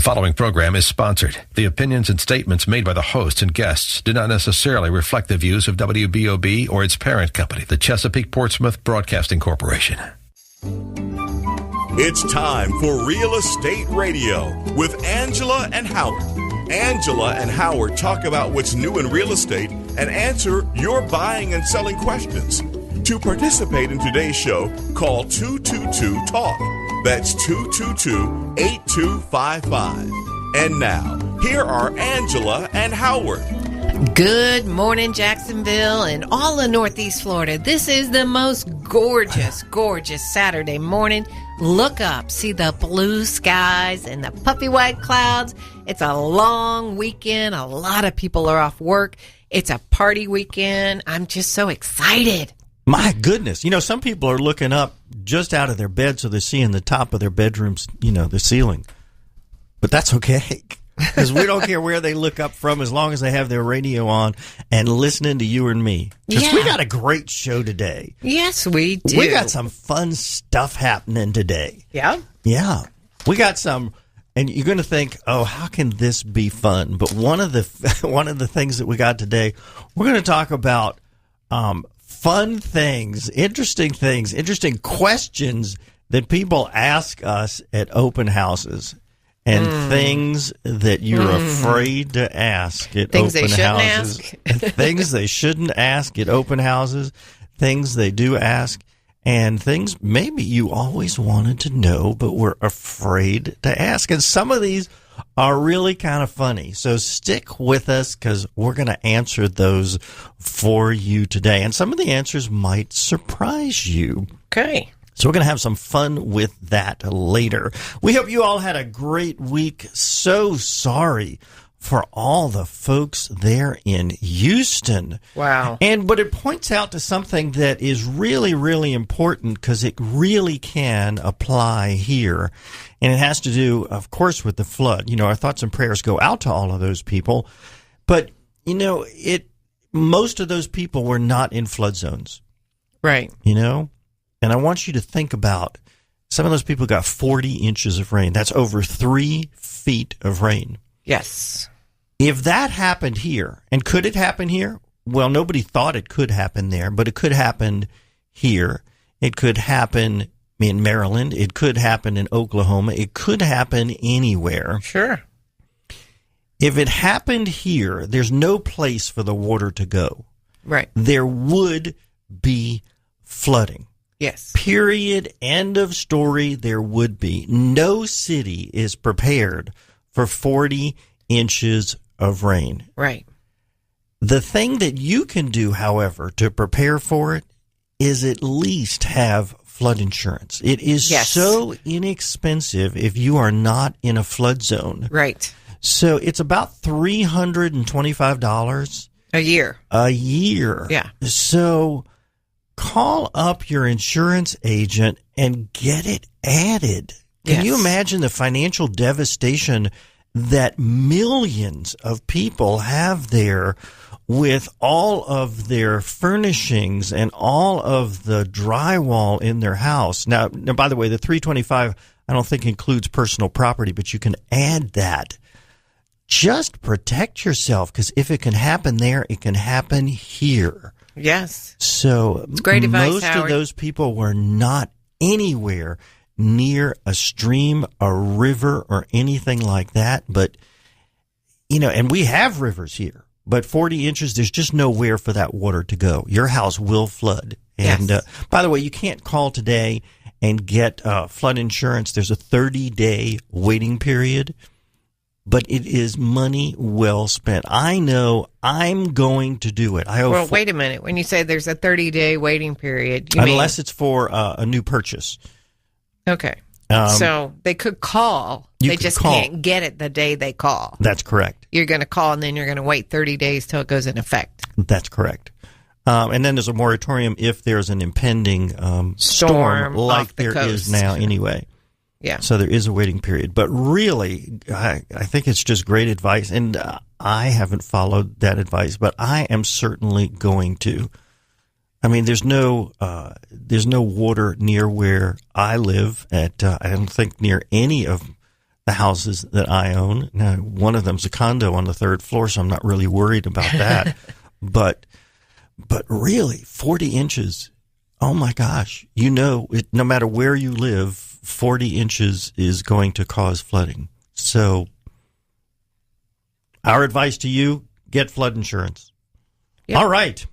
The following program is sponsored. The opinions and statements made by the hosts and guests do not necessarily reflect the views of WBOB or its parent company, the Chesapeake Portsmouth Broadcasting Corporation. It's time for Real Estate Radio with Angela and Howard. Angela and Howard talk about what's new in real estate and answer your buying and selling questions. To participate in today's show, call 222-TALK. That's 222-8255. And now, here are Angela and Howard. Good morning, Jacksonville and all of Northeast Florida. This is the most gorgeous Saturday morning. Look up, see the blue skies and the puffy white clouds. It's a long weekend. A lot of people are off work. It's a party weekend. I'm just so excited. My goodness. You know, some people are looking up just out of their bed so they're seeing the top of their bedrooms, you know, the ceiling. But that's okay, because we don't care where they look up from as long as they have their radio on and listening to you and me. Because we got a great show today. Yes, we do. We got some fun stuff happening today. Yeah? Yeah. We got some, and you're going to think, oh, how can this be fun? But one of the things that we got today, we're going to talk about fun things, interesting questions that people ask us at open houses, and things that you're afraid to ask at things open houses. Things they shouldn't ask at open houses, things they do ask, and things maybe you always wanted to know but were afraid to ask. And some of these are really kind of funny. So stick with us, because we're going to answer those for you today. And some of the answers might surprise you. Okay. So we're going to have some fun with that later. We hope you all had a great week. So sorry for all the folks there in Houston. Wow. But it points out to something that is really, really important, because it really can apply here. And it has to do, of course, with the flood. You know, our thoughts and prayers go out to all of those people. But, you know, most of those people were not in flood zones. Right. You know? And I want you to think about, some of those people got 40 inches of rain. That's over 3 feet of rain. Yes. If that happened here, and could it happen here? Well, nobody thought it could happen there, but it could happen here. It could happen in Maryland. It could happen in Oklahoma. It could happen anywhere. Sure. If it happened here, there's no place for the water to go. Right. There would be flooding. Yes. Period. End of story. There would be. No city is prepared for 40 inches of rain. Right. The thing that you can do, however, to prepare for it is at least have flood insurance. It is so inexpensive if you are not in a flood zone. Right. So it's about $325 a year. Yeah. So call up your insurance agent and get it added. Can you imagine the financial devastation that millions of people have there, with all of their furnishings and all of the drywall in their house? Now, by the way, the $325 I don't think includes personal property, but you can add that. Just protect yourself, because if it can happen there, it can happen here. Yes. So it's great advice, most Howard. of those people were not anywhere near a stream, a river, or anything like that. But, you know, and we have rivers here, but 40 inches, there's just nowhere for that water to go. Your house will flood. And by the way, you can't call today and get flood insurance. There's a 30-day waiting period, but it is money well spent. I know I'm going to do it. Well, wait a minute. When you say there's a 30-day waiting period, unless it's for a new purchase. Okay. So they could call. They just can't get it the day they call. That's correct. You're going to call, and then you're going to wait 30 days till it goes in effect. That's correct. And then there's a moratorium if there's an impending storm like there is now anyway. Yeah. So there is a waiting period. But really, I think it's just great advice. And I haven't followed that advice, but I am certainly going to. I mean, there's no water near where I live. I don't think near any of the houses that I own. Now, one of them's a condo on the 3rd floor, so I'm not really worried about that. But really, 40 inches, oh my gosh. No matter where you live, 40 inches is going to cause flooding. So our advice to you, get flood insurance. Yep. All right.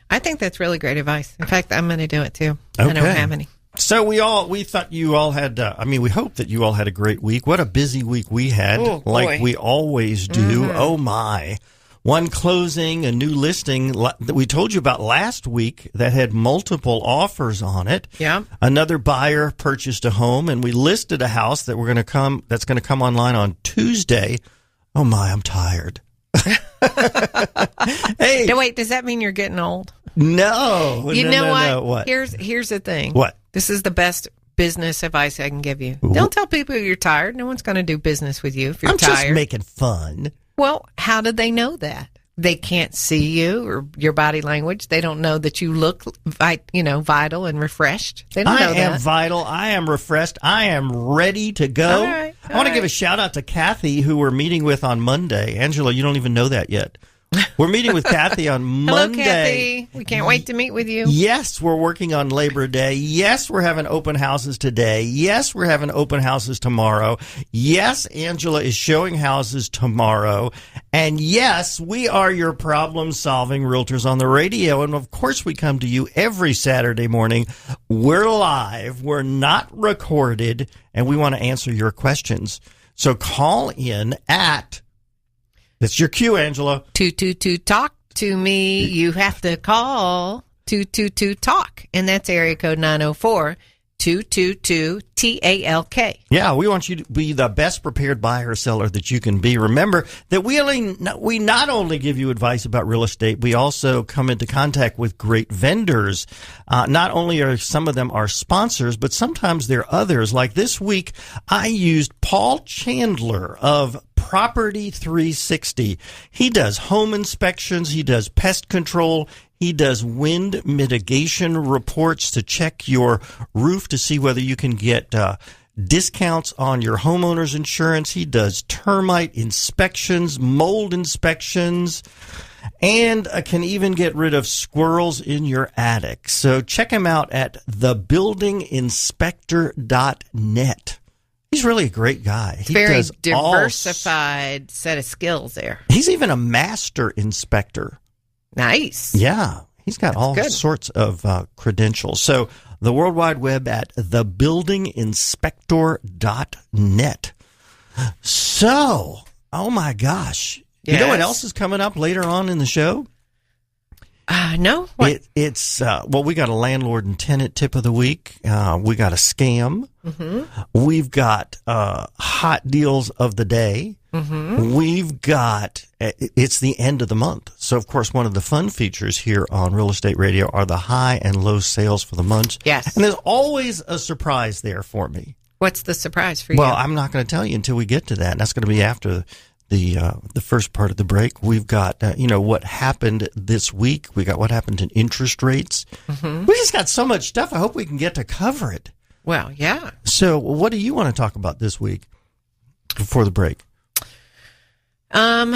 I think that's really great advice. In fact, I'm going to do it too. Okay. I don't have any. So we thought you all had, we hope that you all had a great week. What a busy week we had, like we always do. Mm-hmm. Oh my. One closing, a new listing that we told you about last week that had multiple offers on it. Yeah. Another buyer purchased a home, and we listed a house that's going to come online on Tuesday. Oh my, I'm tired. Hey. No, wait, does that mean you're getting old? No. You know what? No. What? Here's the thing. What? This is the best business advice I can give you. Don't tell people you're tired. No one's going to do business with you if you're tired. I'm just making fun. Well, how did they know that? They can't see you or your body language. They don't know that you look, vital and refreshed. They don't know that. I am vital. I am refreshed. I am ready to go. All right. I want to give a shout out to Kathy, who we're meeting with on Monday. Angela, you don't even know that yet. We're meeting with Kathy on Monday. Hello, Kathy. We can't wait to meet with you. Yes, we're working on Labor Day. Yes, we're having open houses today. Yes, we're having open houses tomorrow. Yes, Angela is showing houses tomorrow. And yes, we are your problem-solving realtors on the radio. And of course, we come to you every Saturday morning. We're live. We're not recorded. And we want to answer your questions. So call in at... That's your cue, Angela. 222 talk to me. You have to call 222 talk, and that's area code 904-222-TALK. Yeah, we want you to be the best prepared buyer or seller that you can be. Remember that we not only give you advice about real estate, we also come into contact with great vendors. Not only are some of them our sponsors, but sometimes they're others. Like this week, I used Paul Chandler of Property 360. He does home inspections. He does pest control. He does wind mitigation reports to check your roof to see whether you can get discounts on your homeowner's insurance. He does termite inspections, mold inspections, and can even get rid of squirrels in your attic. So check him out at thebuildinginspector.net. He's really a great guy. He very does diversified set of skills there. He's even a master inspector. Nice. Yeah. He's got all sorts of credentials. So the World Wide Web at thebuildinginspector.net. So, oh my gosh. Yes. You know what else is coming up later on in the show? No. What? It's we got a landlord and tenant tip of the week. We got a scam. Mm-hmm. We've got hot deals of the day. Mm-hmm. We've got, it's the end of the month. So, of course, one of the fun features here on Real Estate Radio are the high and low sales for the month. Yes. And there's always a surprise there for me. What's the surprise for you? Well, I'm not going to tell you until we get to that. And that's going to be after the first part of the break. We've got, what happened this week. We got what happened in interest rates. Mm-hmm. We just got so much stuff. I hope we can get to cover it. Well, yeah. So what do you want to talk about this week before the break? One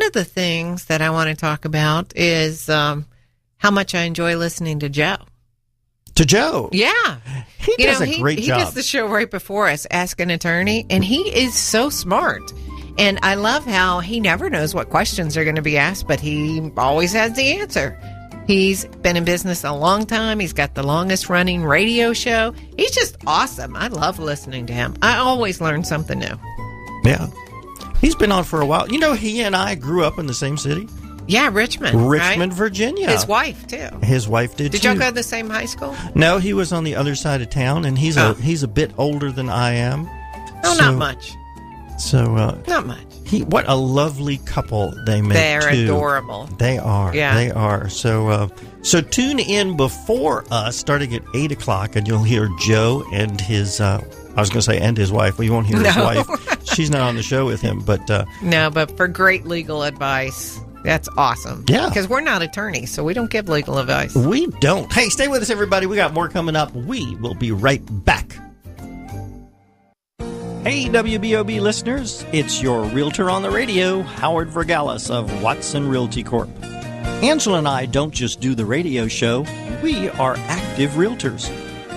of the things that I want to talk about is how much I enjoy listening to Joe. To Joe? Yeah. He does a great job. He does the show right before us, Ask an Attorney, and he is so smart. And I love how he never knows what questions are going to be asked, but he always has the answer. He's been in business a long time. He's got the longest running radio show. He's just awesome. I love listening to him. I always learn something new. Yeah. He's been on for a while. He and I grew up in the same city. Yeah, Richmond, right? Virginia. His wife, too. His wife did, too. Did y'all go to the same high school? No, he was on the other side of town, and he's a bit older than I am. Oh, not much. So, not much. What a lovely couple they make. They're adorable. They are. Yeah. They are. So tune in before us, starting at 8 o'clock, and you'll hear Joe and his, I was going to say, and his wife. Well, you won't hear his wife. She's not on the show with him, but. No, but for great legal advice. That's awesome. Yeah. Because we're not attorneys, so we don't give legal advice. We don't. Hey, stay with us, everybody. We got more coming up. We will be right back. Hey, WBOB listeners, it's your realtor on the radio, Howard Vergalis of Watson Realty Corp. Angela and I don't just do the radio show, we are active realtors.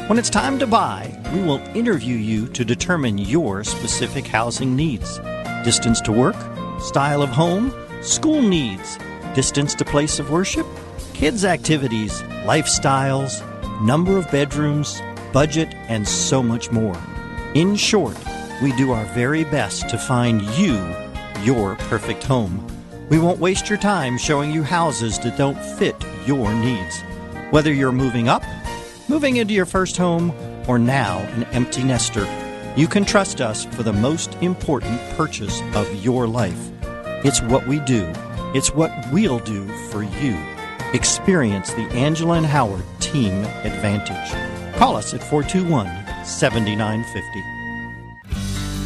When it's time to buy, we will interview you to determine your specific housing needs. Distance to work, style of home, school needs, distance to place of worship, kids' activities, lifestyles, number of bedrooms, budget, and so much more. In short, we do our very best to find you your perfect home. We won't waste your time showing you houses that don't fit your needs. Whether you're moving up, moving into your first home, or now an empty nester, you can trust us for the most important purchase of your life. It's what we do. It's what we'll do for you. Experience the Angela and Howard Team Advantage. Call us at 421-7950.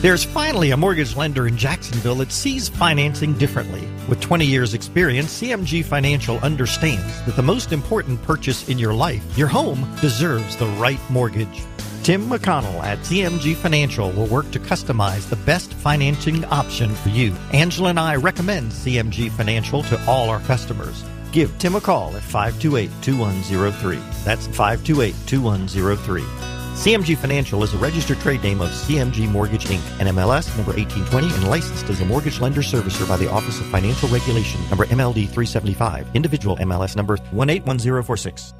There's finally a mortgage lender in Jacksonville that sees financing differently. With 20 years' experience, CMG Financial understands that the most important purchase in your life, your home, deserves the right mortgage. Tim McConnell at CMG Financial will work to customize the best financing option for you. Angela and I recommend CMG Financial to all our customers. Give Tim a call at 528-2103. That's 528-2103. CMG Financial is a registered trade name of CMG Mortgage, Inc., NMLS number 1820, and licensed as a mortgage lender servicer by the Office of Financial Regulation, number MLD 375, individual MLS number 181046.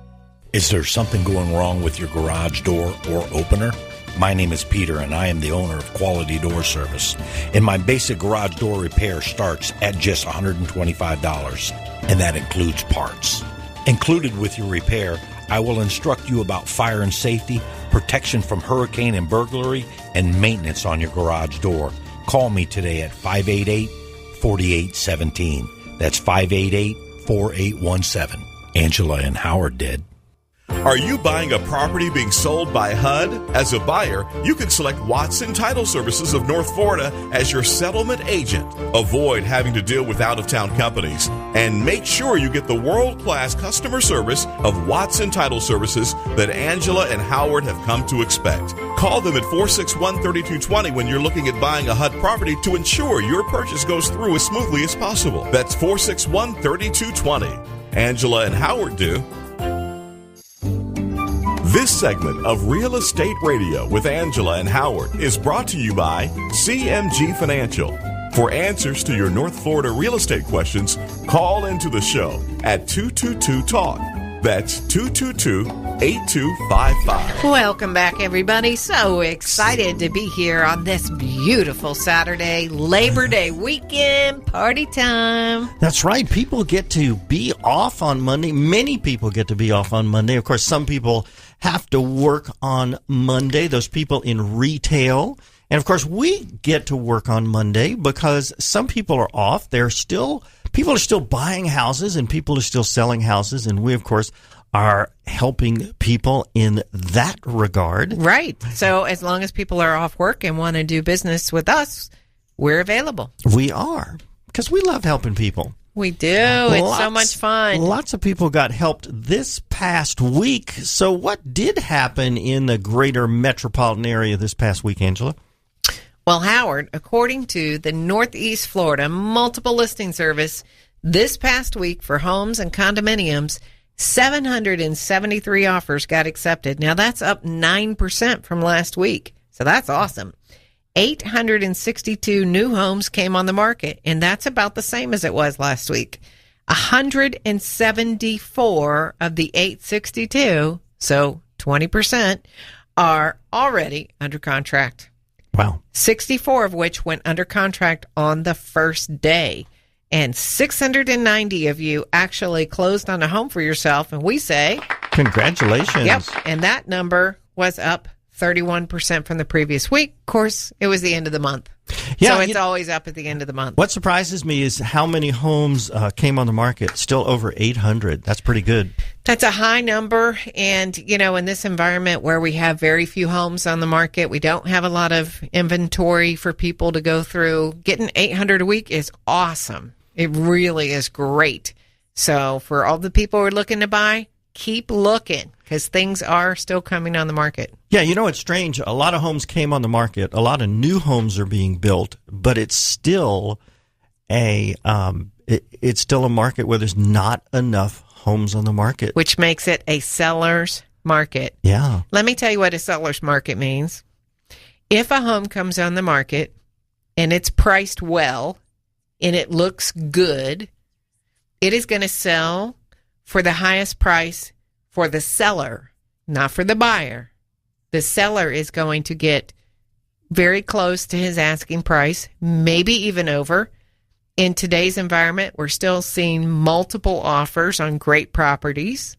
Is there something going wrong with your garage door or opener? My name is Peter, and I am the owner of Quality Door Service. And my basic garage door repair starts at just $125, and that includes parts. Included with your repair, I will instruct you about fire and safety, protection from hurricane and burglary, and maintenance on your garage door. Call me today at 588-4817. That's 588-4817. Angela and Howard did. Are you buying a property being sold by HUD? As a buyer, you can select Watson Title Services of North Florida as your settlement agent. Avoid having to deal with out-of-town companies and make sure you get the world-class customer service of Watson Title Services that Angela and Howard have come to expect. Call them at 461-3220 when you're looking at buying a HUD property to ensure your purchase goes through as smoothly as possible. That's 461-3220. Angela and Howard do. This segment of Real Estate Radio with Angela and Howard is brought to you by CMG Financial. For answers to your North Florida real estate questions, call into the show at 222-TALK. That's 222-8255. Welcome back, everybody. So excited to be here on this beautiful Saturday, Labor Day weekend, party time. That's right. People get to be off on Monday. Many people get to be off on Monday. Of course, some people have to work on Monday, those people in retail. And of course, we get to work on Monday because some people are off. People are still buying houses and people are still selling houses. And we, of course, are helping people in that regard. Right. So as long as people are off work and want to do business with us, we're available. We are, because we love helping people. We do. It's so much fun. Lots of people got helped this past week. So what did happen in the greater metropolitan area this past week, Angela? Well, Howard, according to the Northeast Florida Multiple Listing Service, this past week for homes and condominiums, 773 offers got accepted. Now, that's up 9% from last week. So that's awesome. 862 new homes came on the market, and that's about the same as it was last week. 174 of the 862, so 20%, are already under contract. Wow. 64 of which went under contract on the first day. And 690 of you actually closed on a home for yourself. And we say, congratulations. Yep. And that number was up 31% from the previous week. Of course, it was the end of the month. Yeah, so it's always up at the end of the month. What surprises me is how many homes came on the market. Still over 800. That's pretty good. That's a high number. And, you know, in this environment where we have very few homes on the market, we don't have a lot of inventory for people to go through. Getting 800 a week is awesome. It really is great. So for all the people who are looking to buy, keep looking because things are still coming on the market. Yeah, you know, it's strange. A lot of homes came on the market. A lot of new homes are being built, but it's still it's still a market where there's not enough homes on the market. Which makes it a seller's market. Yeah. Let me tell you what a seller's market means. If a home comes on the market and it's priced well and it looks good, it is going to sell for the highest price for the seller, not for the buyer. The seller is going to get very close to his asking price, maybe even over. In today's environment, we're still seeing multiple offers on great properties.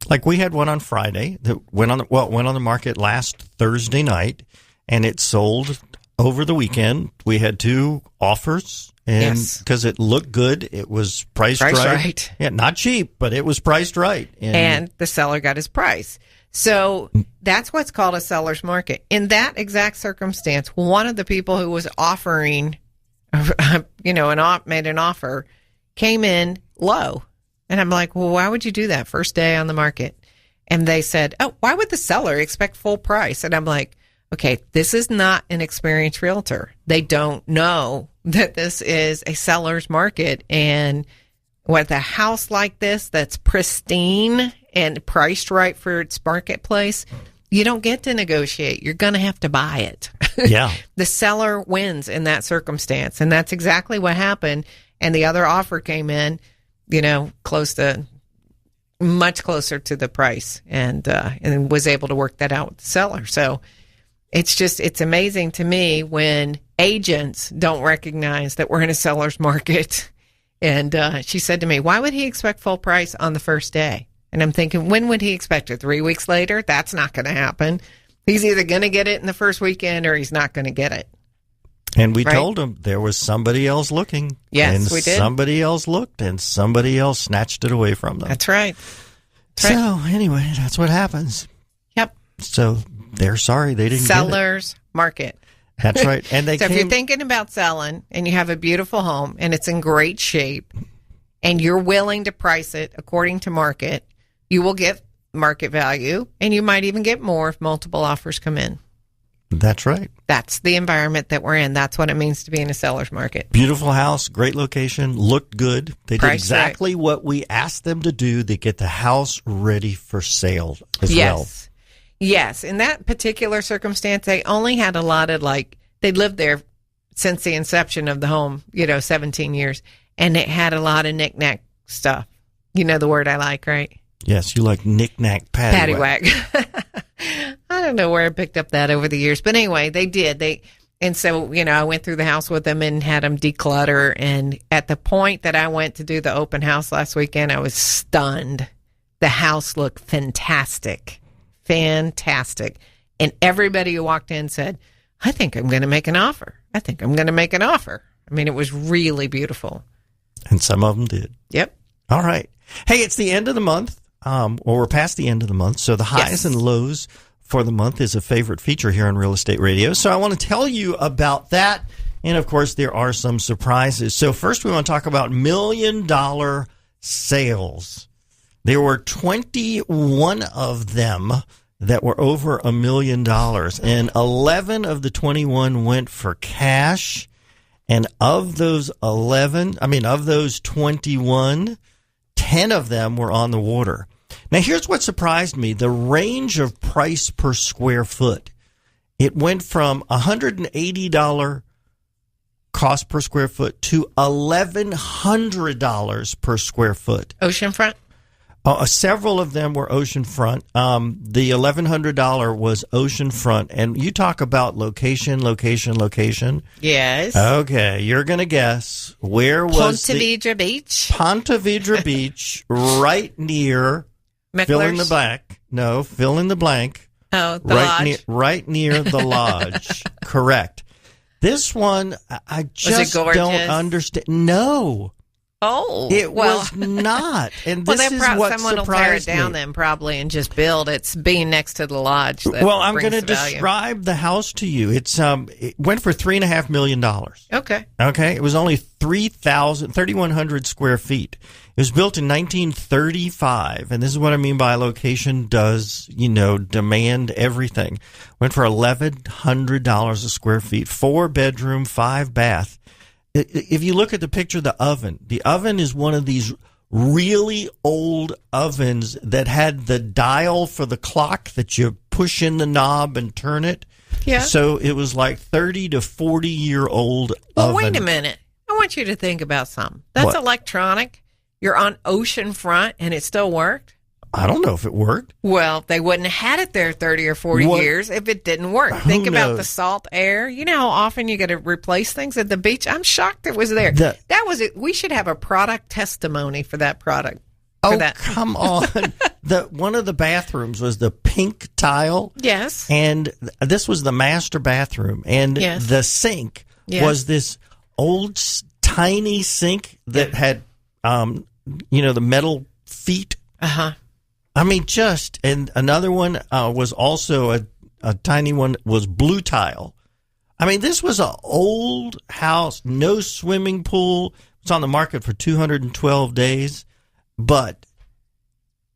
Like we had one on Friday that went on the market last Thursday night, and it sold over the weekend. We had 2 offers, and because it looked good, it was priced right. Yeah, not cheap, but it was priced right, and the seller got his price. So that's what's called a seller's market. In that exact circumstance, one of the people who was offering, made an offer, came in low. And I'm like, well, why would you do that first day on the market? And they said, oh, why would the seller expect full price? And I'm like, okay, this is not an experienced realtor. They don't know that this is a seller's market. And with a house like this that's pristine and priced right for its marketplace, you don't get to negotiate. You're going to have to buy it. Yeah. The seller wins in that circumstance. And that's exactly what happened. And the other offer came in, much closer to the price, and was able to work that out with the seller. So it's amazing to me when agents don't recognize that we're in a seller's market. And she said to me, why would he expect full price on the first day? And I'm thinking, when would he expect it? 3 weeks later? That's not going to happen. He's either going to get it in the first weekend or he's not going to get it. And we told him there was somebody else looking. Yes, and we did. Somebody else looked, and somebody else snatched it away from them. That's right. Anyway, that's what happens. Yep. So they're sorry they didn't Seller's get it. market. That's right. And if you're thinking about selling and you have a beautiful home and it's in great shape and you're willing to price it according to market, you will get market value, and you might even get more if multiple offers come in. That's right. That's the environment that we're in. That's what it means to be in a seller's market. Beautiful house, great location, looked good. They did exactly what we asked them to do. They get the house ready for sale as well. Yes. In that particular circumstance, they only had a lot of they lived there since the inception of the home, 17 years. And it had a lot of knick-knack stuff. You know the word I like, right? Yes, you like knick-knack paddywhack. I don't know where I picked up that over the years. But anyway, they did. And so, I went through the house with them and had them declutter. And at the point that I went to do the open house last weekend, I was stunned. The house looked fantastic. Fantastic. And everybody who walked in said, I think I'm going to make an offer. I think I'm going to make an offer. I mean, it was really beautiful. And some of them did. Yep. All right. Hey, it's the end of the month. We're past the end of the month. So the highs and lows for the month is a favorite feature here on Real Estate Radio. So I want to tell you about that. And, of course, there are some surprises. So first we want to talk about $1 million sales. There were 21 of them that were over $1 million. And 11 of the 21 went for cash. And of those 21, 10 of them were on the water. Now, here's what surprised me. The range of price per square foot. It went from $180 cost per square foot to $1,100 per square foot. Oceanfront? Several of them were oceanfront. The $1,100 was oceanfront. And you talk about location. Yes. Okay, you're going to guess. Where was Ponte Vedra Beach? Ponte Vedra Beach, right near, Micklers? fill in the blank. No, fill in the blank. Oh, the lodge. Right near the lodge. Correct. This one, I just don't understand. No. Oh, it was not. And this is what someone surprised will tear it down me. then probably and just build. It's being next to the lodge. Well, I'm going to describe the house to you. It's it went for $3.5 million. Okay. Okay. It was only 3,100 square feet. It was built in 1935, and this is what I mean by location does, demand everything. Went for $1,100 a square feet, 4-bedroom, 5-bath. If you look at the picture of the oven is one of these really old ovens that had the dial for the clock that you push in the knob and turn it. Yeah. So it was like 30 to 40-year-old Well, oven. wait a minute. I want you to think about something. That's What? electronic. You're on oceanfront, and it still worked? I don't know if it worked. Well, they wouldn't have had it there 30 or 40 years if it didn't work. Think about the salt air. You know how often you got to replace things at the beach? I'm shocked it was there. That was it. We should have a product testimony for that product. Come on. One of the bathrooms was the pink tile. Yes. And this was the master bathroom. And the sink was this old, tiny sink that had, the metal feet. Uh-huh. I mean, and another one was also a tiny one, was blue tile. I mean, this was an old house, no swimming pool. It's on the market for 212 days, but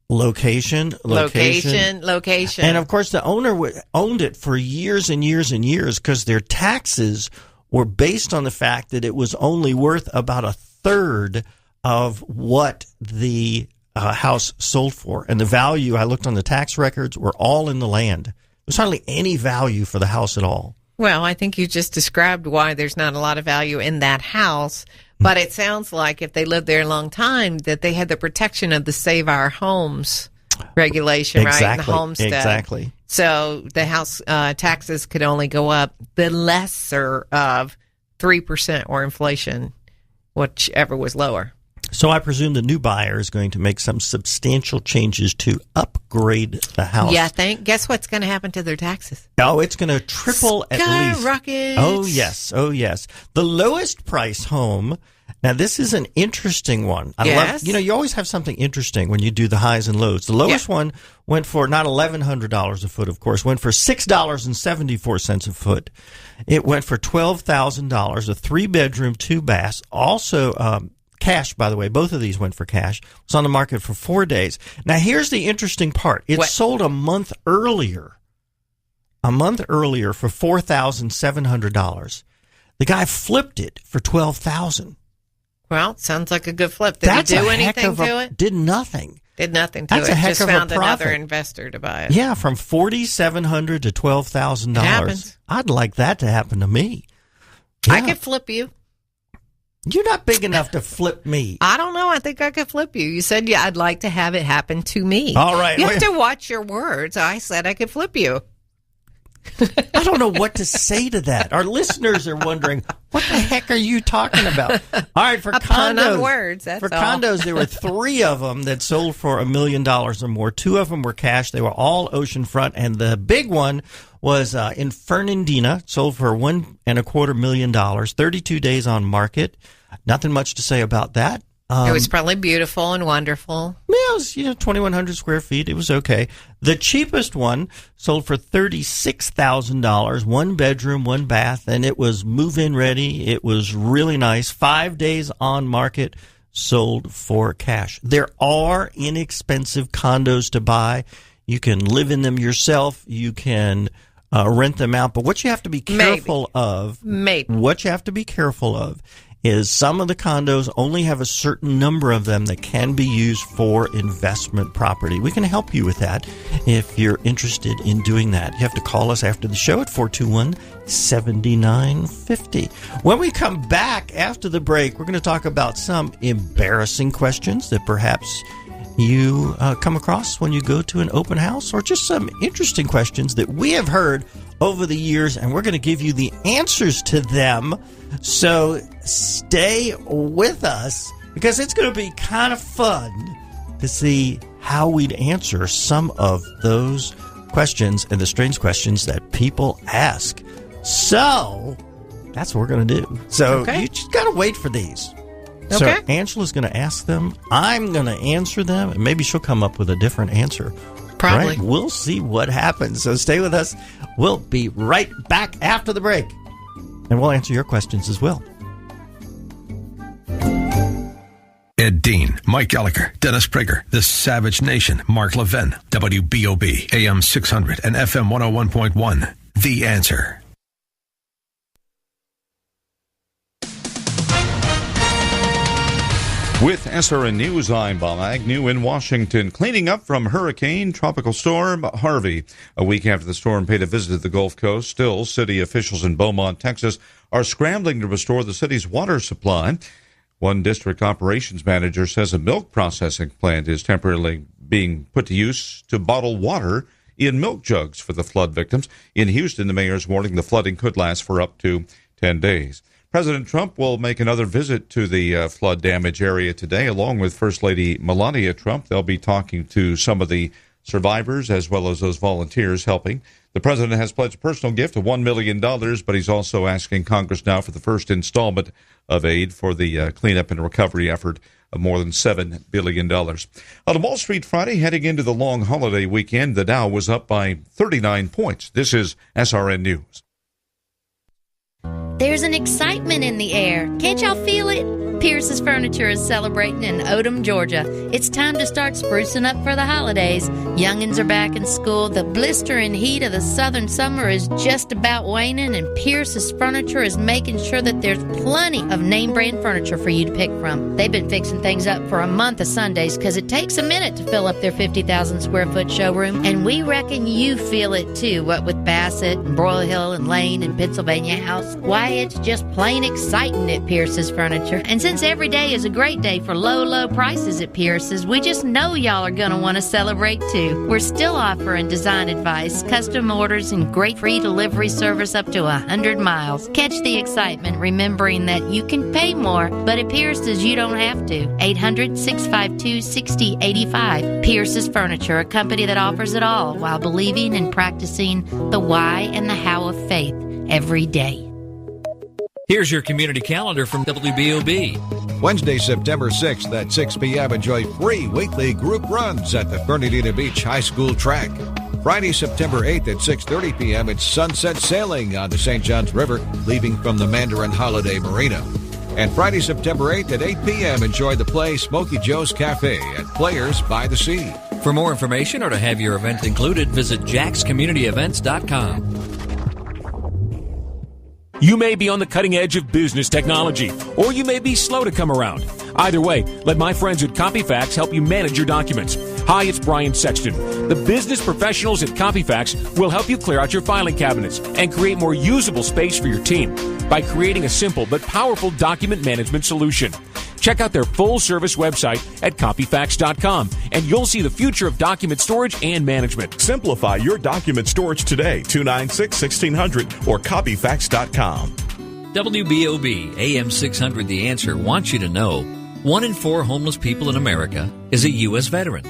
location. And of course, the owner owned it for years and years and years because their taxes were based on the fact that it was only worth about a third of what the house sold for. And the value, I looked on the tax records, were all in the land. There's hardly any value for the house at all. Well, I think you just described why there's not a lot of value in that house. But it sounds like if they lived there a long time, that they had the protection of the Save Our Homes regulation, right? And the homestead. Exactly. So the house taxes could only go up the lesser of 3% or inflation, whichever was lower. So I presume the new buyer is going to make some substantial changes to upgrade the house. Yeah, guess what's going to happen to their taxes? Oh, it's going to triple at least. Skyrocket. Oh, yes. The lowest price home. Now, this is an interesting one. I love, you always have something interesting when you do the highs and lows. The lowest one went for not $1,100 a foot, of course, went for $6.74 a foot. It went for $12,000, a 3-bedroom, 2-bath, also cash, by the way. Both of these went for cash. It was on the market for 4 days. Now, here's the interesting part. It sold a month earlier for $4,700. The guy flipped it for $12,000. Well, sounds like a good flip. Did he do anything to it? Did nothing. Did nothing to That's it. A heck Just of found a profit. another investor to buy it. Yeah, from $4,700 to $12,000. It happens. I'd like that to happen to me. Yeah. I could flip you. You're not big enough to flip me. I don't know. I think I could flip you. You said, I'd like to have it happen to me. All right. You have to watch your words. I said I could flip you. I don't know what to say to that. Our listeners are wondering, what the heck are you talking about? All right, for condos, pun on words, that's all. Condos, there were 3 of them that sold for $1 million or more. 2 of them were cash. They were all oceanfront, and the big one was in Fernandina, sold for $1.25 million. 32 days on market. Nothing much to say about that. It was probably beautiful and wonderful. Yeah, it was 2,100 square feet. It was okay. The cheapest one sold for $36,000, 1-bedroom, 1-bath, and it was move-in ready. It was really nice. 5 days on market, sold for cash. There are inexpensive condos to buy. You can live in them yourself. You can rent them out. But what you have to be careful what you have to be careful of is some of the condos only have a certain number of them that can be used for investment property. We can help you with that if you're interested in doing that. You have to call us after the show at 421-7950. When we come back after the break, we're going to talk about some embarrassing questions that perhaps you come across when you go to an open house, or just some interesting questions that we have heard over the years, and we're going to give you the answers to them. So stay with us, because it's going to be kind of fun to see how we'd answer some of those questions and the strange questions that people ask. So that's what we're going to do. So you just got to wait for these. So Angela's going to ask them. I'm going to answer them. And maybe she'll come up with a different answer. Probably. Right? We'll see what happens. So stay with us. We'll be right back after the break. And we'll answer your questions as well. Ed Dean, Mike Gallagher, Dennis Prager, The Savage Nation, Mark Levin, WBOB, AM 600 and FM 101.1. The Answer. With SRN News, I'm Bob Agnew in Washington. Cleaning up from Hurricane Tropical Storm Harvey. A week after the storm paid a visit to the Gulf Coast, still city officials in Beaumont, Texas, are scrambling to restore the city's water supply. One district operations manager says a milk processing plant is temporarily being put to use to bottle water in milk jugs for the flood victims. In Houston, the mayor's warning the flooding could last for up to 10 days. President Trump will make another visit to the flood damage area today, along with First Lady Melania Trump. They'll be talking to some of the survivors as well as those volunteers helping. The president has pledged a personal gift of $1 million, but he's also asking Congress now for the first installment of aid for the cleanup and recovery effort of more than $7 billion. On Wall Street Friday, heading into the long holiday weekend, the Dow was up by 39 points. This is SRN News. There's an excitement in the air. Can't y'all feel it? Pierce's Furniture is celebrating in Odom, Georgia. It's time to start sprucing up for the holidays. Youngins are back in school. The blistering heat of the southern summer is just about waning, and Pierce's Furniture is making sure that there's plenty of name-brand furniture for you to pick from. They've been fixing things up for a month of Sundays because it takes a minute to fill up their 50,000-square-foot showroom, and we reckon you feel it too, what with Bassett and Broyles Hill and Lane and Pennsylvania House. Why, it's just plain exciting at Pierce's Furniture. And since every day is a great day for low, low prices at Pierce's, we just know y'all are going to want to celebrate too. We're still offering design advice, custom orders, and great free delivery service up to 100 miles. Catch the excitement remembering that you can pay more, but at Pierce's you don't have to. 800-652-6085. Pierce's Furniture, a company that offers it all while believing and practicing the why and the how of faith every day. Here's your community calendar from WBOB. Wednesday, September 6th at 6 p.m. Enjoy free weekly group runs at the Fernandina Beach High School track. Friday, September 8th at 6:30 p.m. it's sunset sailing on the St. Johns River, leaving from the Mandarin Holiday Marina. And Friday, September 8th at 8 p.m. enjoy the play Smokey Joe's Cafe at Players by the Sea. For more information or to have your event included, visit jackscommunityevents.com. You may be on the cutting edge of business technology, or you may be slow to come around. Either way, let my friends at Copyfax help you manage your documents. Hi, it's Brian Sexton. The business professionals at Copyfax will help you clear out your filing cabinets and create more usable space for your team by creating a simple but powerful document management solution. Check out their full-service website at Copyfax.com, and you'll see the future of document storage and management. Simplify your document storage today. 296-1600 or Copyfax.com. WBOB AM 600 The Answer wants you to know 1 in 4 homeless people in America is a U.S. veteran.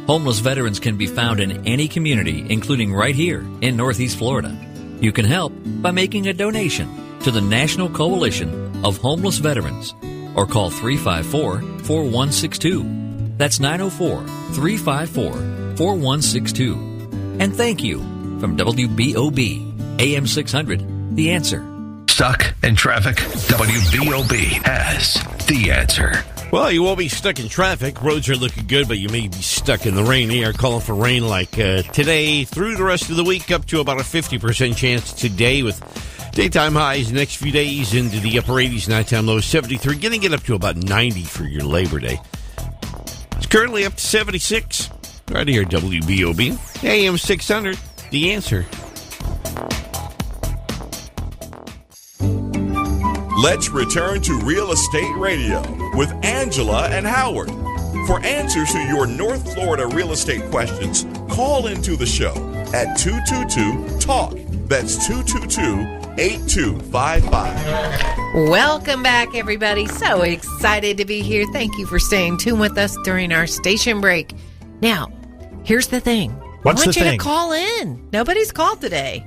Homeless veterans can be found in any community, including right here in Northeast Florida. You can help by making a donation to the National Coalition of Homeless Veterans, or call 354-4162. That's 904-354-4162. And thank you from WBOB AM 600 The Answer. Stuck in traffic? WBOB has The Answer. Well, you won't be stuck in traffic. Roads are looking good, but you may be stuck in the rain. They are calling for rain like today through the rest of the week, up to about a 50% chance today, with daytime highs the next few days into the upper 80s, nighttime lows 73. Going to get up to about 90 for your Labor Day. It's currently up to 76. Right here, WBOB, AM 600, The Answer. Let's return to Real Estate Radio with Angela and Howard. For answers to your North Florida real estate questions, call into the show at 222-TALK. That's 222-8255. Welcome back, everybody. So excited to be here. Thank you for staying tuned with us during our station break. Now, here's the thing. What's I want the you thing? to call in. Nobody's called today.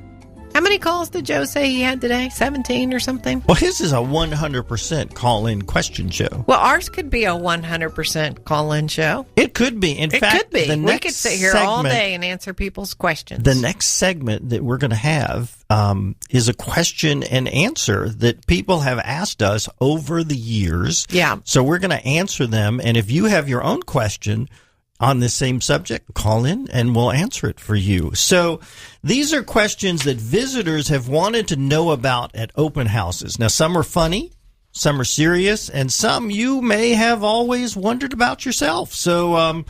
How many calls did Joe say he had today? 17 or something? Well, his is a 100% call-in question show. Well, ours could be a 100% call-in show. It could be. In fact, could be. The next we could sit here all day and answer people's questions. The next segment that we're going to have is a question and answer that people have asked us over the years. Yeah. So we're going to answer them. And if you have your own question on this same subject, call in and we'll answer it for you. So these are questions that visitors have wanted to know about at open houses. Now, some are funny, some are serious, and some you may have always wondered about yourself. So,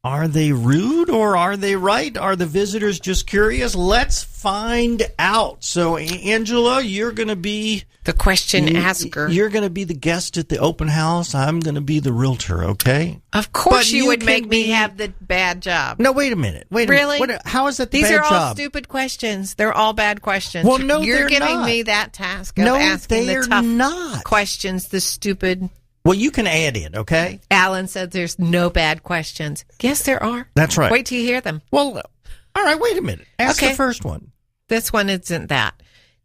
are they rude or are they right? Are the visitors just curious? Let's find out. So, Angela, you're going to be the question asker. You're going to be the guest at the open house. I'm going to be the realtor, okay? Of course you would make me have the bad job. No, wait a minute. Really? How is that the These bad are all job? stupid questions. They're all bad questions. Well, no, you're they're giving not. me that task of asking the tough questions, the stupid. Well, you can add in, okay? Alan said there's no bad questions. Yes, there are. That's right. Wait till you hear them. Well, all right, wait a minute. Ask the first one. This one isn't that.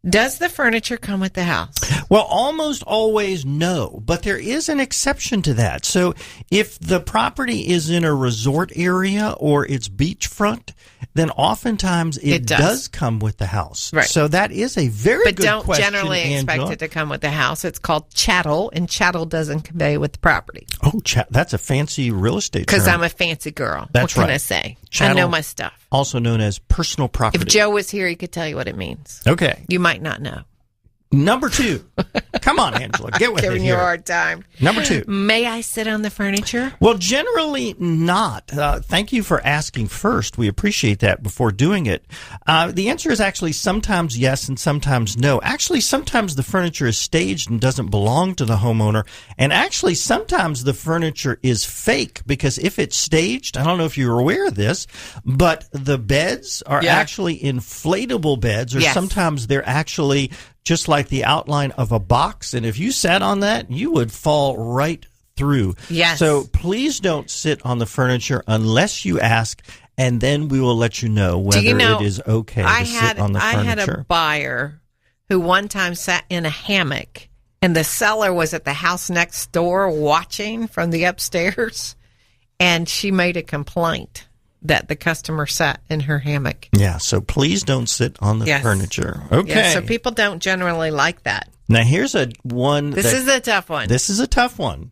Does the furniture come with the house? Well, almost always no, but there is an exception to that. So if the property is in a resort area or it's beachfront, then oftentimes it does come with the house. Right. So that is a very good question, But don't generally expect Angela. it to come with the house. It's called chattel, and chattel doesn't convey with the property. Oh, that's a fancy real estate term. Because I'm a fancy girl. That's what right. can I say? Chattel, I know my stuff. Also known as personal property. If Joe was here, he could tell you what it means. Okay. You might not know. Number 2. Come on, Angela. Get with it Giving here. you a hard time. Number 2. May I sit on the furniture? Well, generally not. Thank you for asking first. We appreciate that before doing it. The answer is actually sometimes yes and sometimes no. Actually, sometimes the furniture is staged and doesn't belong to the homeowner. And actually, sometimes the furniture is fake because if it's staged, I don't know if you're aware of this, but the beds are actually inflatable beds, or sometimes they're actually just like the outline of a box. And if you sat on that, you would fall right through. Yes. So please don't sit on the furniture unless you ask, and then we will let you know whether it is okay to sit on the furniture. I had a buyer who one time sat in a hammock, and the seller was at the house next door watching from the upstairs, and she made a complaint that the customer sat in her hammock. Yeah, so please don't sit on the furniture. Okay. Yeah, so people don't generally like that. Now, here's a one. This is a tough one. This is a tough one.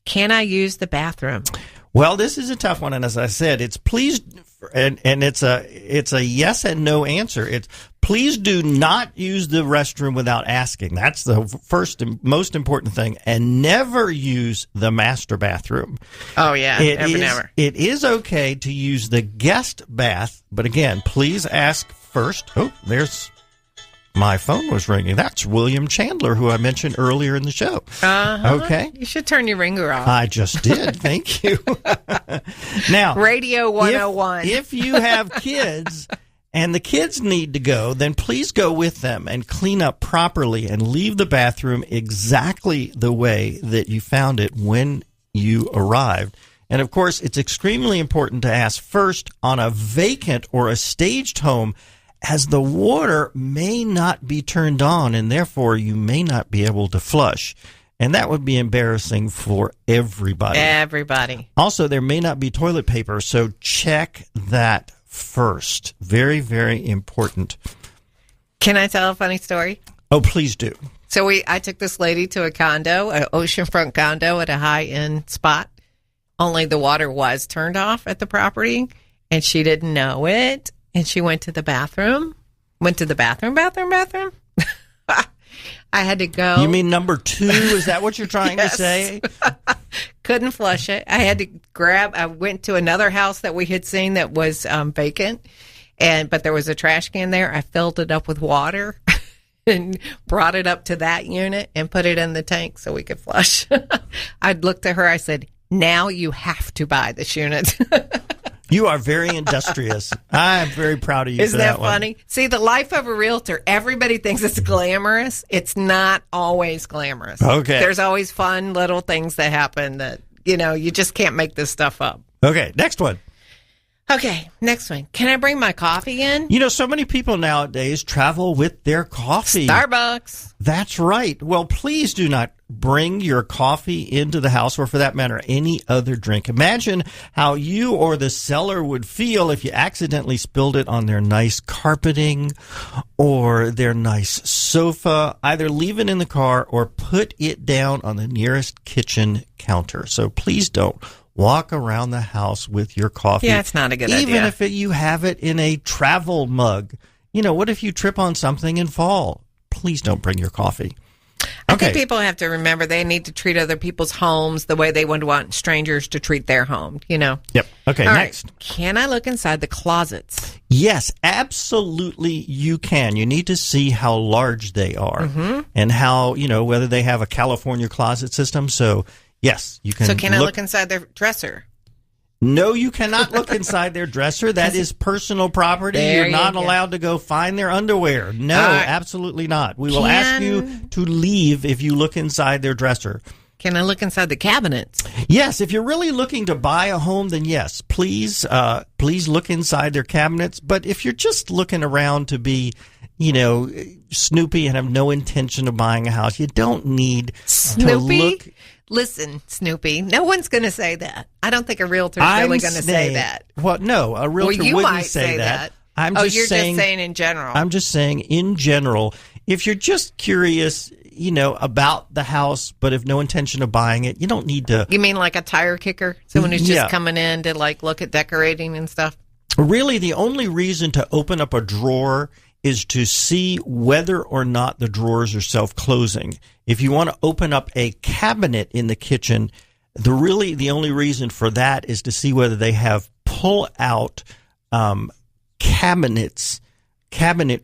Can I use the bathroom? Well, this is a tough one, and as I said, it's please, and it's a yes and no answer. It's please do not use the restroom without asking. That's the first and most important thing, and never use the master bathroom. Oh yeah, never. It is okay to use the guest bath, but again, please ask first. Oh, there's. My phone was ringing. That's William Chandler, who I mentioned earlier in the show. Uh-huh. Okay. You should turn your ringer off. I just did. Thank you. Now, Radio 101. If you have kids and the kids need to go, then please go with them and clean up properly and leave the bathroom exactly the way that you found it when you arrived. And, of course, it's extremely important to ask first on a vacant or a staged home, as the water may not be turned on, and therefore you may not be able to flush. And that would be embarrassing for everybody. Everybody. Also, there may not be toilet paper, so check that first. Very, very important. Can I tell a funny story? Oh, please do. So I took this lady to a condo, an oceanfront condo at a high-end spot. Only the water was turned off at the property, and she didn't know it. And she went to the bathroom. Bathroom. I had to go. You mean number 2? Is that what you're trying to say? Couldn't flush it. I had to I went to another house that we had seen that was vacant, but there was a trash can there. I filled it up with water and brought it up to that unit and put it in the tank so we could flush. I looked at her. I said, now you have to buy this unit. You are very industrious. I'm very proud of you. Isn't for that one. funny? See, the life of a realtor, everybody thinks it's glamorous. It's not always glamorous. Okay. There's always fun little things that happen that, you just can't make this stuff up. Okay, next one. Okay, next one. Can I bring my coffee in? You know, so many people nowadays travel with their coffee. Starbucks. That's right. Well, please do not bring your coffee into the house, or for that matter, any other drink. Imagine how you or the seller would feel if you accidentally spilled it on their nice carpeting or their nice sofa. Either leave it in the car or put it down on the nearest kitchen counter. So please don't walk around the house with your coffee. Yeah, it's not a good idea. Even if you have it in a travel mug. You know, what if you trip on something and fall? Please don't bring your coffee. I think people have to remember they need to treat other people's homes the way they would want strangers to treat their home, you know? Yep. Okay, All next. Right. Can I look inside the closets? Yes, absolutely you can. You need to see how large they are and how, you know, whether they have a California closet system. So, yes, you can. So can I look inside their dresser? No, you cannot look inside their dresser. That is personal property. You're not allowed to go find their underwear. No, absolutely not. We will ask you to leave if you look inside their dresser. Can I look inside the cabinets? Yes, if you're really looking to buy a home, then yes, please look inside their cabinets. But if you're just looking around to be, you know, snoopy and have no intention of buying a house, you don't need to look. Listen, Snoopy, no one's going to say that. I don't think a realtor's really going to say that. Well, no, a realtor you wouldn't might say that. You're just saying in general. I'm just saying in general, if you're just curious, you know, about the house, but have no intention of buying it, you don't need to. You mean like a tire kicker? Someone who's just coming in to like look at decorating and stuff? Really, the only reason to open up a drawer is to see whether or not the drawers are self-closing. If you want to open up a cabinet in the kitchen, the only reason for that is to see whether they have pull-out cabinet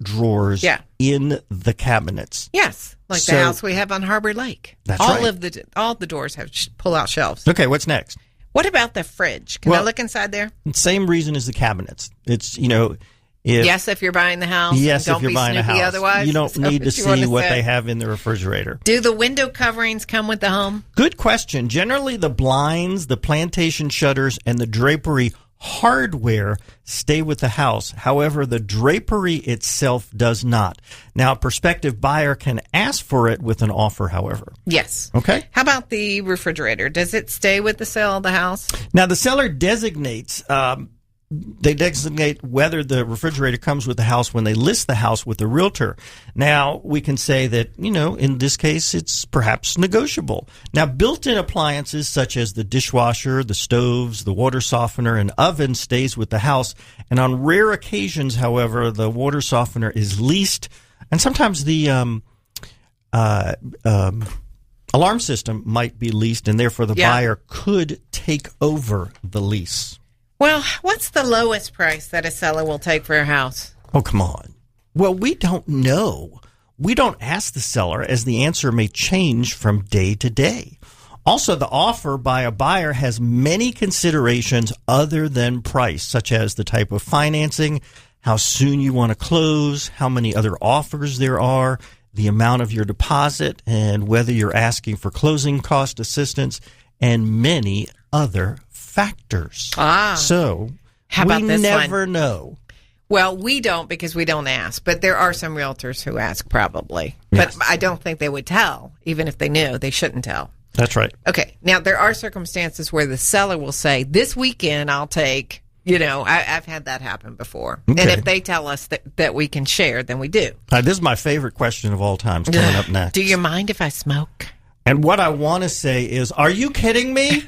drawers in the cabinets. Yes, like the house we have on Harbor Lake. That's right. All the doors have pull-out shelves. Okay, what's next? What about the fridge? Can I look inside there? Same reason as the cabinets. It's, you know, if you're buying the house. Yes, don't if you're be buying a snoopy house. otherwise. You don't need to see what they have in the refrigerator. Do the window coverings come with the home? Good question. Generally, the blinds, the plantation shutters, and the drapery hardware stay with the house. However, the drapery itself does not. Now, a prospective buyer can ask for it with an offer, however. Yes. Okay. How about the refrigerator? Does it stay with the sale of the house? Now, the seller designates they designate whether the refrigerator comes with the house when they list the house with the realtor. Now, we can say that, you know, in this case, it's perhaps negotiable. Now, built-in appliances such as the dishwasher, the stoves, the water softener, and oven stays with the house. And on rare occasions, however, the water softener is leased. And sometimes the alarm system might be leased, and therefore the buyer could take over the lease. Well, what's the lowest price that a seller will take for a house? Oh, come on. Well, we don't know. We don't ask the seller, as the answer may change from day to day. Also, the offer by a buyer has many considerations other than price, such as the type of financing, how soon you want to close, how many other offers there are, the amount of your deposit, and whether you're asking for closing cost assistance, and many other factors. So, how about this never know. Well, we don't because we don't ask, but there are some realtors who ask probably. Yes. But I don't think they would tell. Even if they knew, they shouldn't tell. That's right. Okay. Now, there are circumstances where the seller will say, this weekend I'll take, you know, I've had that happen before. Okay. And if they tell us that we can share, then we do. This is my favorite question of all time coming up next. Do you mind if I smoke? And what I want to say is, are you kidding me?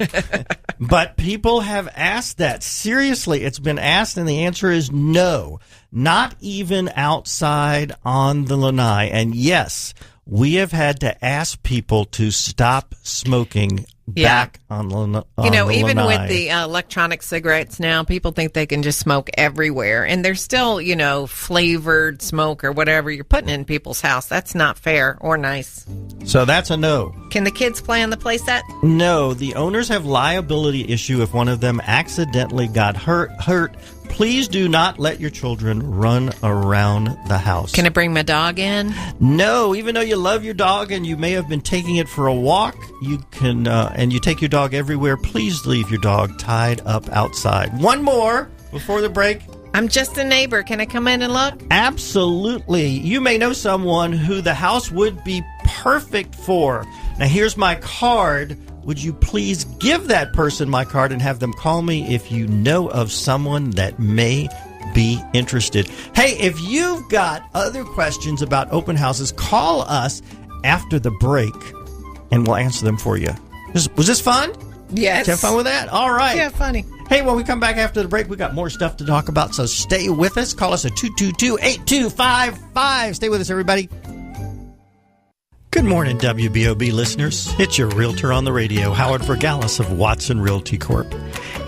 But people have asked that. Seriously, it's been asked, and the answer is no. Not even outside on the lanai. And yes, we have had to ask people to stop smoking back on the even lanai. with the electronic cigarettes now, people think they can just smoke everywhere. And there's still, you know, flavored smoke or whatever you're putting in people's house. That's not fair or nice. So that's a no. Can the kids play on the playset? No. The owners have liability issue if one of them accidentally got hurt. Please do not let your children run around the house. Can I bring my dog in? No, even though you love your dog and you may have been taking it for a walk, you can, and you take your dog everywhere, please leave your dog tied up outside. One more. before the break? I'm just a neighbor. Can I come in and look? Absolutely. You may know someone who the house would be perfect for. Now, here's my card. Would you please give that person my card and have them call me if you know of someone that may be interested? Hey, if you've got other questions about open houses, call us after the break, and we'll answer them for you. Was this fun? Yes. Did you have fun with that? All right. Yeah, funny. Hey, when we come back after the break, we got more stuff to talk about, so stay with us. Call us at 222-8255. Stay with us, everybody. Good morning, WBOB listeners. It's your realtor on the radio, Howard Vergalis of Watson Realty Corp.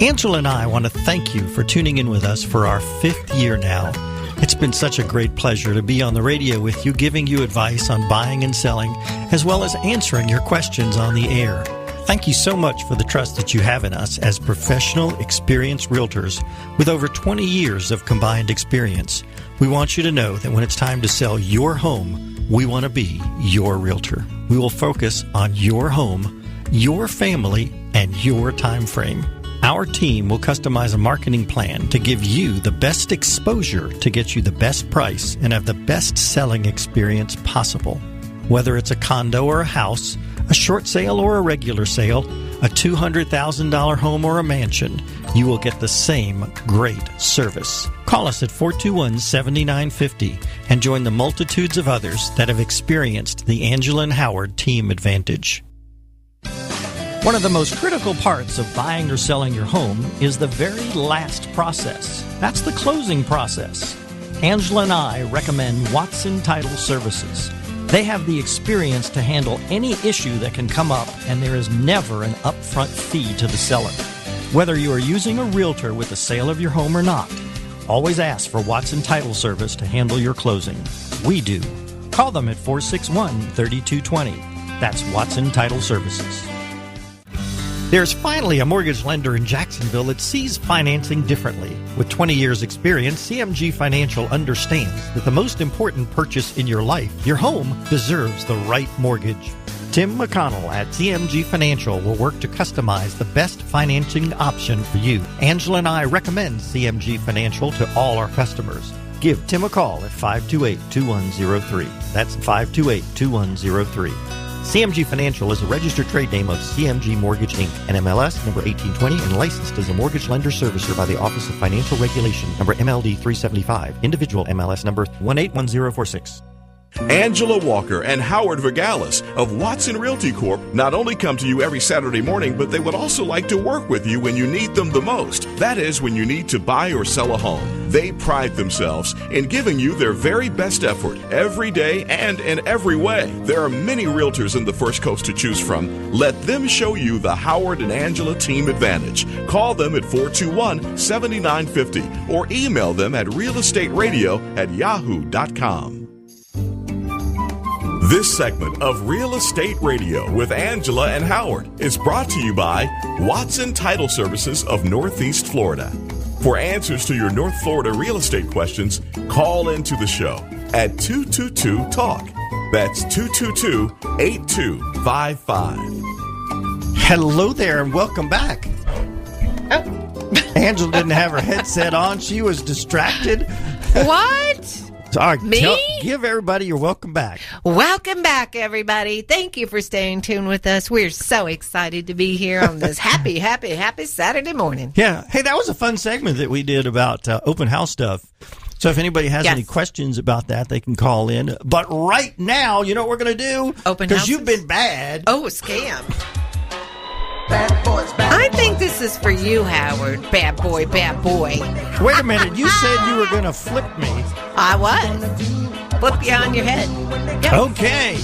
Angela and I want to thank you for tuning in with us for our 5th year now. It's been such a great pleasure to be on the radio with you, giving you advice on buying and selling, as well as answering your questions on the air. Thank you so much for the trust that you have in us as professional, experienced realtors with over 20 years of combined experience. We want you to know that when it's time to sell your home, we want to be your realtor. We will focus on your home, your family, and your time frame. Our team will customize a marketing plan to give you the best exposure to get you the best price and have the best selling experience possible. Whether it's a condo or a house, a short sale or a regular sale, a $200,000 home or a mansion, you will get the same great service. Call us at 421-7950 and join the multitudes of others that have experienced the Angela and Howard Team Advantage. One of the most critical parts of buying or selling your home is the very last process. That's the closing process. Angela and I recommend Watson Title Services. They have the experience to handle any issue that can come up, and there is never an upfront fee to the seller. Whether you are using a realtor with the sale of your home or not, always ask for Watson Title Service to handle your closing. We do. Call them at 461-3220. That's Watson Title Services. There's finally a mortgage lender in Jacksonville that sees financing differently. With 20 years experience, CMG Financial understands that the most important purchase in your life, your home, deserves the right mortgage. Tim McConnell at CMG Financial will work to customize the best financing option for you. Angela and I recommend CMG Financial to all our customers. Give Tim a call at 528-2103. That's 528-2103. CMG Financial is a registered trade name of CMG Mortgage, Inc., NMLS number 1820, and licensed as a mortgage lender servicer by the Office of Financial Regulation, number MLD 375, individual MLS number 181046. Angela Walker and Howard Vergalis of Watson Realty Corp. not only come to you every Saturday morning, but they would also like to work with you when you need them the most. That is, when you need to buy or sell a home. They pride themselves in giving you their very best effort every day and in every way. There are many realtors in the First Coast to choose from. Let them show you the Howard and Angela Team Advantage. Call them at 421-7950 or email them at realestateradio@yahoo.com. This segment of Real Estate Radio with Angela and Howard is brought to you by Watson Title Services of Northeast Florida. For answers to your North Florida real estate questions, call into the show at 222-TALK. That's 222-8255. Hello there and welcome back. Oh. Angela didn't have her headset on. She was distracted. What? All right, Me? Give everybody your welcome back. Welcome back, everybody. Thank you for staying tuned with us. We're so excited to be here on this happy Saturday morning. Yeah. Hey, that was a fun segment that we did about open house stuff. So if anybody has any questions about that, they can call in. But right now, you know what we're going to do? Open houses? Because you've been bad. Oh, scam. Bad boys, bad I think this is for you, Howard. Bad boy, bad boy. Wait a minute. You said you were going to flip me. I was. Flip you on your head. Yep. Okay.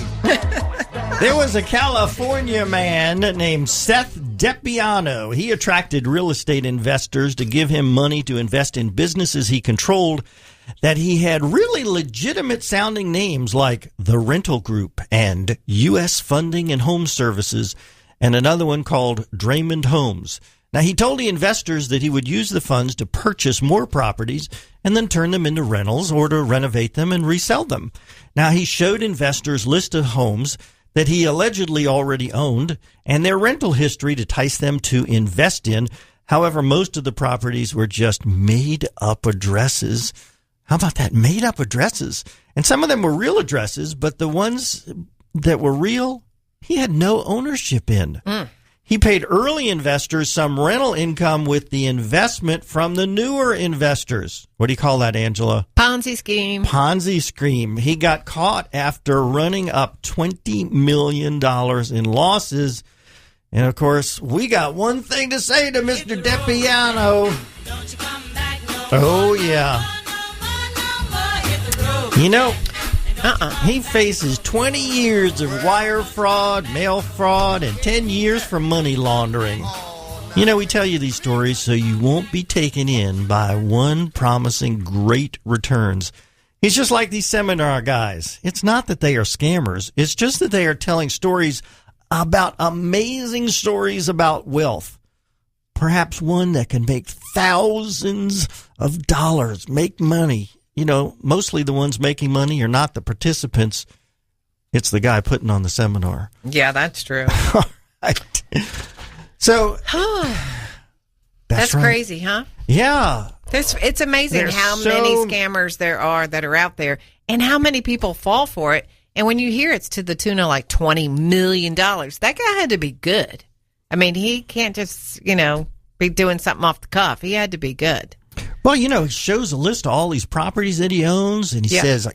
There was a California man named Seth Depiano. He attracted real estate investors to give him money to invest in businesses he controlled that he had really legitimate sounding names like The Rental Group and U.S. Funding and Home Services, and another one called Draymond Homes. Now, he told the investors that he would use the funds to purchase more properties and then turn them into rentals or to renovate them and resell them. Now, he showed investors lists of homes that he allegedly already owned and their rental history to entice them to invest in. However, most of the properties were just made-up addresses. How about that? Made-up addresses. And some of them were real addresses, but the ones that were real, he had no ownership in. He paid early investors some rental income with the investment from the newer investors. What do you call that, Angela? Ponzi scheme. Ponzi scheme. He got caught after running up $20 million in losses. And, of course, we got one thing to say to Mr. DePiano. Oh, yeah. You know, he faces 20 years of wire fraud, mail fraud, and 10 years for money laundering. You know, we tell you these stories so you won't be taken in by one promising great returns. He's just like these seminar guys. It's not that they are scammers. It's just that they are telling stories about amazing stories about wealth. Perhaps one that can make thousands of dollars, make money. You know, mostly the ones making money are not the participants. It's the guy putting on the seminar. Yeah, that's true. All right. So, that's right. crazy, huh? Yeah. It's amazing how many scammers there are that are out there and how many people fall for it. And when you hear it's to the tune of like $20 million, that guy had to be good. I mean, he can't just, be doing something off the cuff. He had to be good. Well, he shows a list of all these properties that he owns, and he says,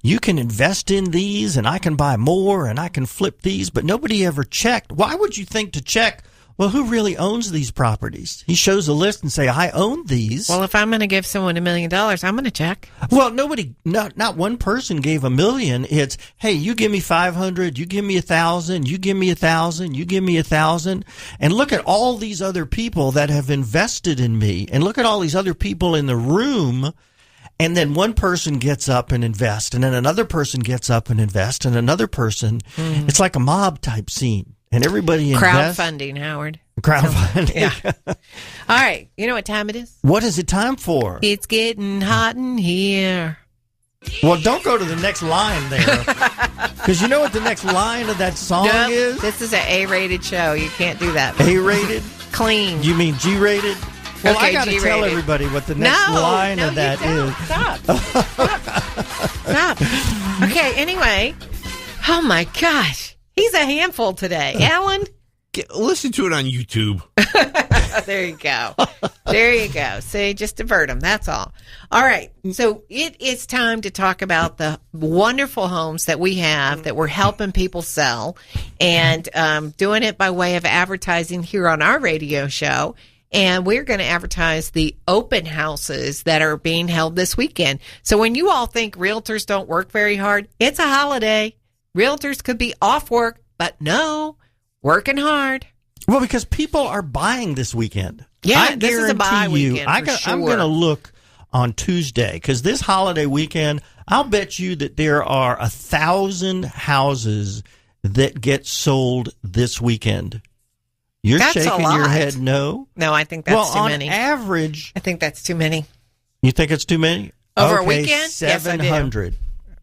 you can invest in these, and I can buy more, and I can flip these, but nobody ever checked. Why would you think to check, well, who really owns these properties? He shows a list and say, I own these. Well, if I'm going to give someone $1 million, I'm going to check. Well, not one person gave $1 million. It's, hey, you give me 500, you give me 1,000, you give me 1,000, you give me 1,000. And look at all these other people that have invested in me. And look at all these other people in the room. And then one person gets up and invests, and then another person gets up and invests, and another person. Mm-hmm. It's like a mob type scene. And everybody invests. Crowdfunding, Howard. Crowdfunding. Yeah. All right. You know what time it is? What is it time for? It's getting hot in here. Well, don't go to the next line there. Because you know what the next line of that song is? This is an A-rated show. You can't do that. A-rated? Clean. You mean G-rated? Well, okay, I got to tell everybody what the next line of that is. Stop. Okay, anyway. Oh, my gosh. He's a handful today. Alan? Listen to it on YouTube. There you go. There you go. See, just divert him. That's all. All right. So it is time to talk about the wonderful homes that we have that we're helping people sell and doing it by way of advertising here on our radio show. And we're going to advertise the open houses that are being held this weekend. So when you all think realtors don't work very hard, it's a holiday. Realtors could be off work, but no, working hard. Well, because people are buying this weekend. Yeah, this is a buy weekend for sure. I'm going to look on Tuesday because this holiday weekend, I'll bet you that there are 1,000 houses that get sold this weekend. That's shaking your head no? No, I think that's too many. On average. I think that's too many. You think it's too many? Over a weekend? 700. Yes, I do.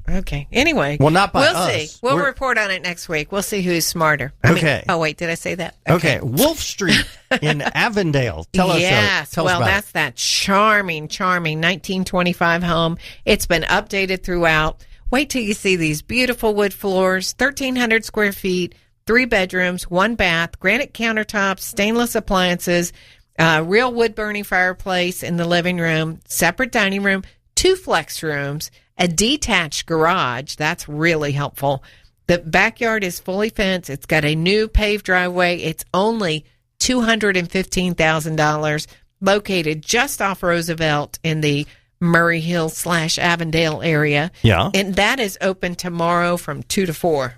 Okay. Anyway. Well, not by us. We'll see. We'll report on it next week. We'll see who's smarter. Okay. Wait. Did I say that? Okay. Wolf Street in Avondale. Tell us about that's that charming 1925 home. It's been updated throughout. Wait till you see these beautiful wood floors, 1,300 square feet, 3 bedrooms, 1 bath, granite countertops, stainless appliances, real wood-burning fireplace in the living room, separate dining room, 2 flex rooms, a detached garage. That's really helpful. The backyard is fully fenced. It's got a new paved driveway. It's only $215,000, located just off Roosevelt in the Murray Hill / Avondale area. Yeah. And that is open tomorrow from 2 to 4.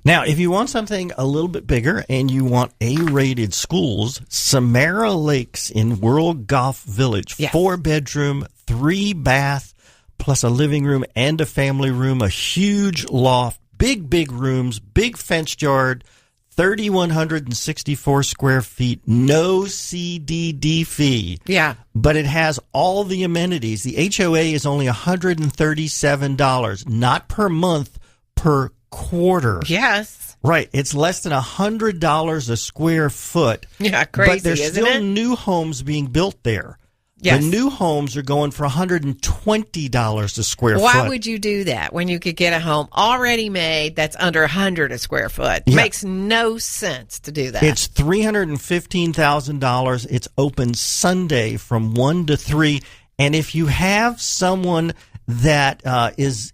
Now, if you want something a little bit bigger and you want A-rated schools, Samara Lakes in World Golf Village, 4-bedroom, 3-bath, plus a living room and a family room, a huge loft, big rooms, big fenced yard, 3,164 square feet, no CDD fee. Yeah. But it has all the amenities. The HOA is only $137, not per month, per quarter. Yes. Right. It's less than $100 a square foot. Yeah, crazy, but there's isn't still it? new homes being built there. Yes. The new homes are going for $120 a square foot. Why would you do that when you could get a home already made that's under $100 a square foot? Yeah. Makes no sense to do that. It's $315,000. It's open Sunday from 1 to 3. And if you have someone that is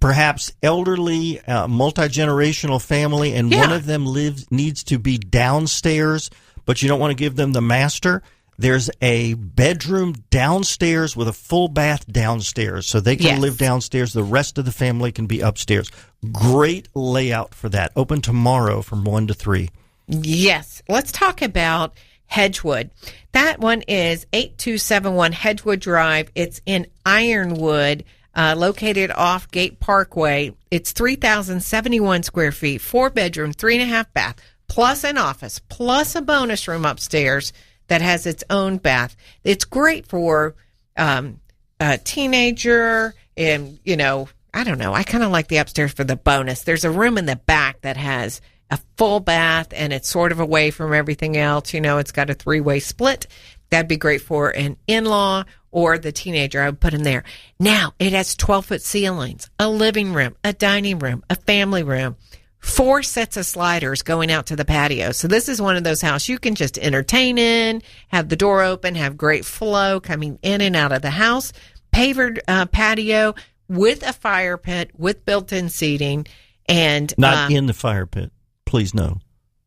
perhaps elderly, multi-generational family, and one of them needs to be downstairs, but you don't want to give them the master, there's a bedroom downstairs with a full bath downstairs, so they can live downstairs. The rest of the family can be upstairs. Great layout for that. Open tomorrow from 1 to 3. Yes. Let's talk about Hedgewood. That one is 8271 Hedgewood Drive. It's in Ironwood, located off Gate Parkway. It's 3,071 square feet, 4-bedroom, 3.5 bath, plus an office, plus a bonus room upstairs that has its own bath. It's great for a teenager, and, you know, I don't know. I kind of like the upstairs for the bonus. There's a room in the back that has a full bath, and it's sort of away from everything else. You know, it's got a 3-way split. That'd be great for an in-law or the teenager. I would put in there. Now, it has 12-foot ceilings, a living room, a dining room, a family room, 4 sets of sliders going out to the patio. So this is one of those houses you can just entertain in, have the door open, have great flow coming in and out of the house, pavered patio with a fire pit, with built-in seating. And Not in the fire pit. Please, no.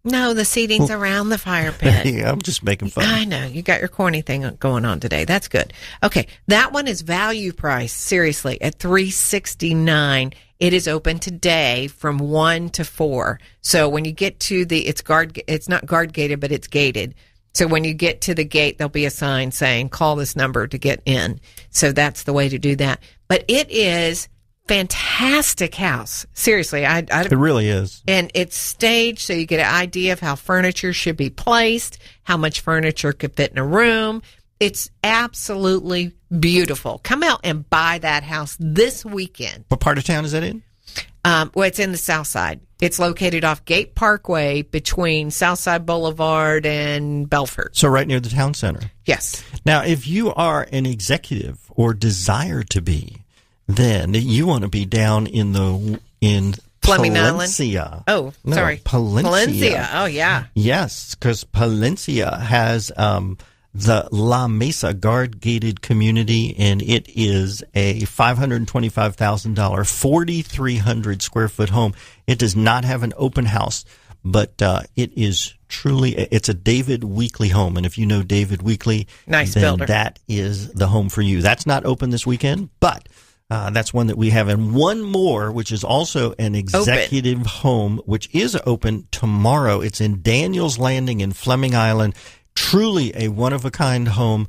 No, the seating's around the fire pit. Yeah, I'm just making fun. I know. You got your corny thing going on today. That's good. Okay. That one is value price, seriously, at $369. It is open today from 1 to 4. So when you get to it's not guard gated, but it's gated. So when you get to the gate, there'll be a sign saying, call this number to get in. So that's the way to do that. But it is fantastic house. Seriously. It really is. And it's staged so you get an idea of how furniture should be placed, how much furniture could fit in a room. It's absolutely beautiful. Come out and buy that house this weekend. What part of town is that in? Well, it's in the South Side. It's located off Gate Parkway between Southside Boulevard and Belfort. So right near the town center. Yes. Now, if you are an executive or desire to be, then you want to be down in Fleming Palencia. Island. Oh, sorry. Palencia. Oh, yeah. Yes, because Palencia has the La Mesa guard-gated community, and it is a $525,000, 4,300 square foot home. It does not have an open house, but it is truly, it's a David Weekley home. And if you know David Weekley, nice then builder. That is the home for you. That's not open this weekend, but that's one that we have. And one more, which is also an executive home, which is open tomorrow. It's in Daniels Landing in Fleming Island. Truly a one-of-a-kind home,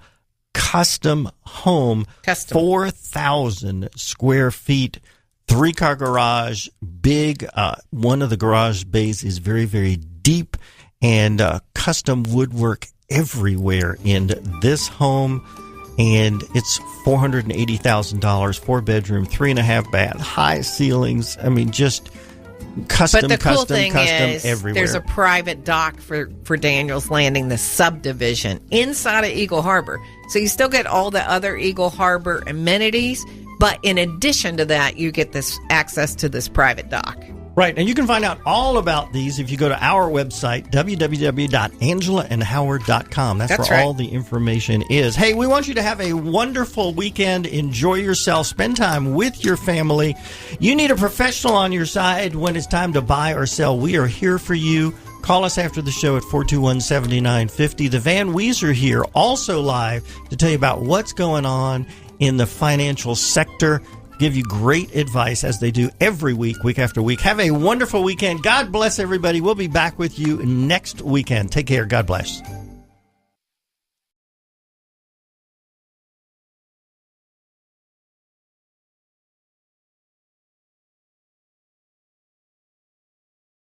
custom home, 4,000 square feet, 3-car garage, big. One of the garage bays is very, very deep, and custom woodwork everywhere in this home. And it's $480,000, 4-bedroom, 3.5 bath, high ceilings. I mean, just custom, but the cool thing is, everywhere. There's a private dock for Daniels Landing, the subdivision, inside of Eagle Harbor. So you still get all the other Eagle Harbor amenities, but in addition to that, you get this access to this private dock. Right, and you can find out all about these if you go to our website, www.angelaandhoward.com. That's where right. all the information is. Hey, we want you to have a wonderful weekend. Enjoy yourself. Spend time with your family. You need a professional on your side when it's time to buy or sell. We are here for you. Call us after the show at 421-7950. The Van Weezer here, also live, to tell you about what's going on in the financial sector. Give you great advice as they do every week, week after week. Have a wonderful weekend. God bless everybody. We'll be back with you next weekend. Take care. God bless.